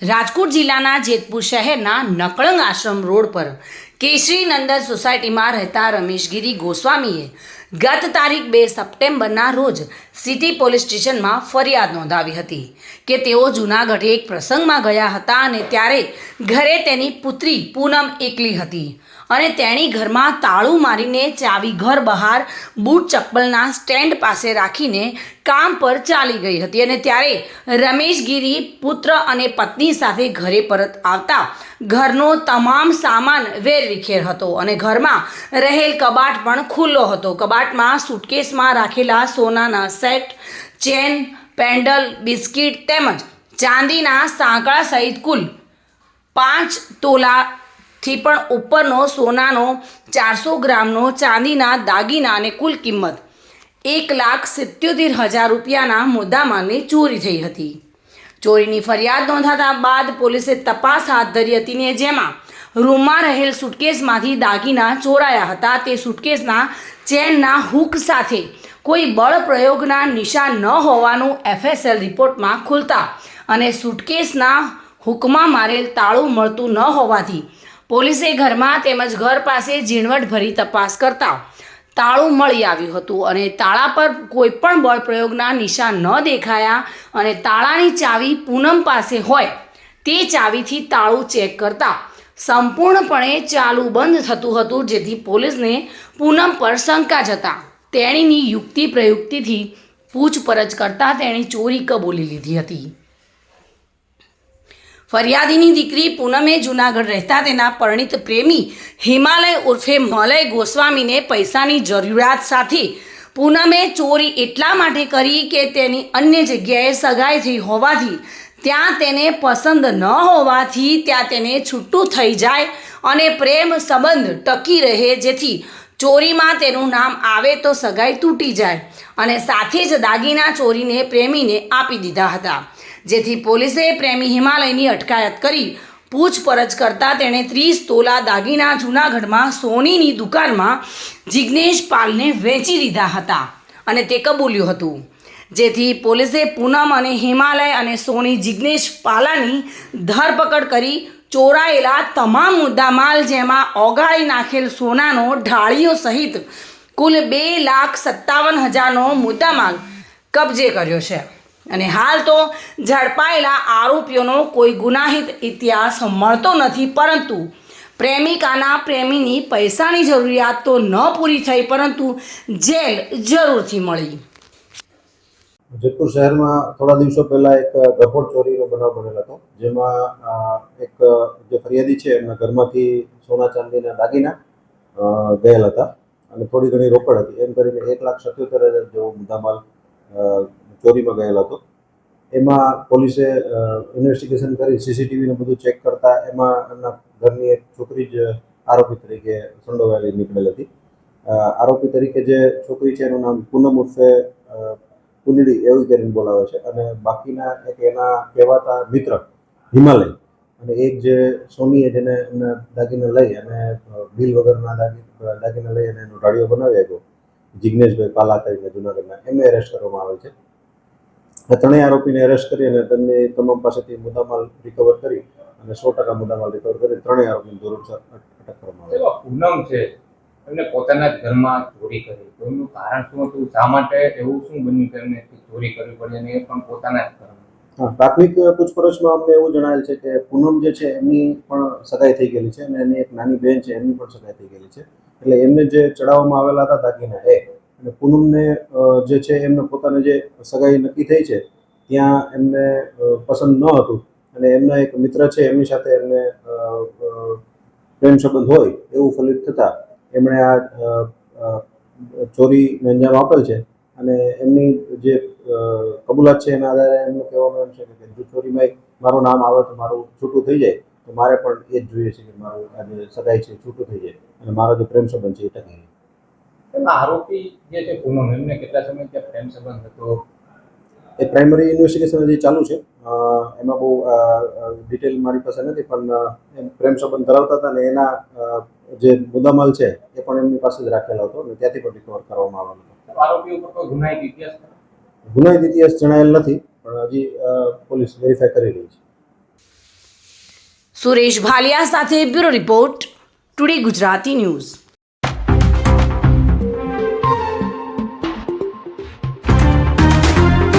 રાજકોટ જિલ્લાના જેતપુર શહેરના નકળંગ આશ્રમ રોડ પર કેસરી નંદન સોસાયટીમાં રહેતા રમેશગીરી ગોસ્વામીએ ગત તારીખ 2 સપ્ટેમ્બરના રોજ સિટી પોલીસ સ્ટેશનમાં ફરિયાદ નોંધાવી હતી કે તેઓ જૂનાગઢ એક પ્રસંગમાં ગયા હતા અને ત્યારે ઘરે તેની પુત્રી પૂનમ એકલી હતી અને તેણી ઘરમાં તાળું મારીને ચાવી ઘર બહાર બૂટ ચપ્પલના સ્ટેન્ડ પાસે રાખીને કામ પર ચાલી ગઈ હતી અને ત્યારે રમેશગીરી પુત્ર અને પત્ની સાથે ઘરે પરત આવતા ઘરનો તમામ સામાન વેરવિખેર હતો અને ઘરમાં રહેલ કબાટ પણ ખુલ્લો હતો. કબાટમાં સુટકેસમાં રાખેલા સોનાના સેટ, ચેન, પેન્ડલ, બિસ્કિટ તેમજ ચાંદીના સાંકળા સહિત કુલ 5 તોલાથી પણ ઉપરનો સોનાનો 400 ગ્રામનો ચાંદીના દાગીના અને કુલ કિંમત 1,77,000 રૂપિયાના મુદ્દામાલની ચોરી થઈ હતી. ચોરીની ફરિયાદ નોંધાતા બાદ પોલીસે તપાસ હાથ ધરી હતી ને જેમાં રૂમમાં રહેલ સુટકેસમાંથી દાગીના ચોરાયા હતા. તે સુટકેસના ચેનના હૂક સાથે કોઈ બળ પ્રયોગના નિશાન ન હોવાનું FSL રિપોર્ટમાં ખુલતા અને સુટકેસના હૂકમાં મારેલ તાળું મળતું ન હોવાથી પોલીસે ઘરમાં તેમજ ઘર પાસે ઝીણવટભરી તપાસ કરતા તાળું મળી આવ્યું હતું અને તાળા પર કોઈ પણ બળ પ્રયોગના નિશાન ન દેખાયા અને તાળાની ચાવી પૂનમ પાસે હોય તે ચાવીથી તાળું ચેક કરતા સંપૂર્ણપણે ચાલુ બંધ થતું હતું, જેથી પોલીસને પૂનમ પર શંકા જતા તેણીની યુક્તિ પ્રયુક્તિથી પૂછપરછ કરતા તેણી ચોરી કબૂલી લીધી હતી. ફરિયાદીની દીકરી પૂનમે જૂનાગઢ રહેતા તેના પરિણીત પ્રેમી હિમાલય ઉર્ફે મલય ગોસ્વામીને પૈસાની જરૂરિયાત સાથે પૂનમે ચોરી એટલા માટે કરી કે તેની અન્ય જગ્યાએ સગાઈ થઈ હોવાથી ત્યાં તેને પસંદ ન હોવાથી ત્યાં તેને છૂટું થઈ જાય અને પ્રેમ સંબંધ ટકી રહે, જેથી ચોરીમાં તેનું નામ આવે તો સગાઈ તૂટી જાય અને સાથે જ દાગીના ચોરીને પ્રેમીને આપી દીધા હતા, જેથી પોલીસે પ્રેમી હિમાલયની અટકાયત કરી પૂછપરછ કરતાં તેણે 30 તોલા દાગીના જૂનાગઢમાં સોનીની દુકાનમાં જિગ્નેશ પાલને વેચી દીધા હતા અને તે કબૂલ્યું હતું, જેથી પોલીસે પૂનમ અને હિમાલય અને સોની જિગ્નેશ પાલાની ધરપકડ કરી ચોરાયેલા તમામ મુદ્દામાલ જેમાં ઓગાળી નાખેલ સોનાનો ઢાળીઓ સહિત કુલ 2,57,000નો મુદ્દામાલ કબજે કર્યો છે અને હાલ તો ઝડપાયેલા આરોપીઓનો કોઈ ગુનાહિત ઇતિહાસ મળતો નથી, પરંતુ પ્રેમિકાના પ્રેમીની પૈસાની જરૂરિયાત તો ન પૂરી થઈ પરંતુ જેલ જરૂરથી મળી. જેતપુર શહેરમાં થોડા દિવસો પહેલા એક ગરફોડ ચોરીનો બનાવ બનેલો હતો, જેમાં એક જે ફરિયાદી છે એમના ઘરમાંથી સોના ચાંદીના દાગીના ગયેલા હતા અને થોડી ઘણી રોકડ હતી, એમ કરીને 1,77,000 જેવો મુદ્દામાલ ચોરીમાં ગયેલો હતો. એમાં પોલીસે ઇન્વેસ્ટિગેશન કરી CCTVને બધું ચેક કરતા એમાં એમના ઘરની એક છોકરી જ આરોપી તરીકે સંડોવાયેલી નીકળેલ હતી. આરોપી તરીકે જે છોકરી છે એનું નામ પૂનમ ઉર્ફે પુનડી એવું કરીને બોલાવે છે અને બાકીના એક એના કહેવાતા મિત્ર હિમાલય અને એક જે સોનીએ જેને એમના દાગીના લઈ અને બિલ વગરના દાગીના લઈ અને એનો ઢાળીઓ બનાવી આપ્યો, જિગ્નેશભાઈ પાલા કરીને જૂનાગઢના, એમને એરેસ્ટ કરવામાં આવે છે. આ ત્રણેય આરોપીને એરેસ્ટ કરી અને તેમની તમામ પાસેથી મુદ્દામાલ રિકવર કરી અને 100% મુદ્દામાલ રિકવર કરી ત્રણેય આરોપીને ધોરણસર અટક કરવામાં આવે છે. પૂનમ છે એમને પોતાના જ ઘરમાં ચોરી કરી, તો એનું કારણ શું હતું? શા માટે એવું શું બન્યું કે એમને ચોરી કરવી પડી અને એ પણ પોતાના જ ઘરમાં? હા, પ્રાથમિક પૂછપરછમાં અમને એવું જણાવેલ છે કે પૂનમ જે છે એમની પણ સગાઈ થઈ ગયેલી છે અને એની એક નાની બહેન છે એમની પણ સગાઈ થઈ ગયેલી છે, એટલે એમને જે ચડાવવામાં આવેલા હતા દાગીના અને પૂનમને જે છે એમને પોતાને જે સગાઈ નક્કી થઈ છે ત્યાં એમને પસંદ ન હતું અને એમના એક મિત્ર છે એમની સાથે એમને પ્રેમ સંબંધ હોય એવું ફલિત થતાં એમણે આ ચોરીને અંજામ આપેલ છે અને એમની જે કબૂલાત છે એના આધારે એમનું કહેવાનું એમ છે કે જો ચોરીમાં મારું નામ આવે તો મારું છૂટું થઈ જાય, તો મારે પણ એ જ જોઈએ છે કે મારું આ જે સગાઈ છે છૂટું થઈ જાય અને મારો જે પ્રેમ સંબંધ છે એ ટકી જાય. આરોપી જે છે પૂનમ, એમને કેટલા સમય ત્યાં પ્રેમ સંબંધ હતો? એ પ્રાઇમરી ઇન્વેસ્ટિગેશન હજી ચાલુ છે, એમાં બહુ ડિટેલ મારી પાસે નથી, પણ એમ પ્રેમ સંબંધ ધરાવતા હતા અને એના જે મુદ્દામાલ છે એ પણ એમની પાસે જ રાખેલો હતો અને ત્યાંથી પણ રિકવર કરવામાં આવેલો હતો. આરોપી ઉપર કોઈ ગુનાહિત ઇતિહાસ? ગુનાહિત ઇતિહાસ જણાયેલ નથી, પણ હજી પોલીસ વેરીફાઈ કરી રહી છે. સુરેશ ભાલિયા સાથે bureau report today Gujarati news.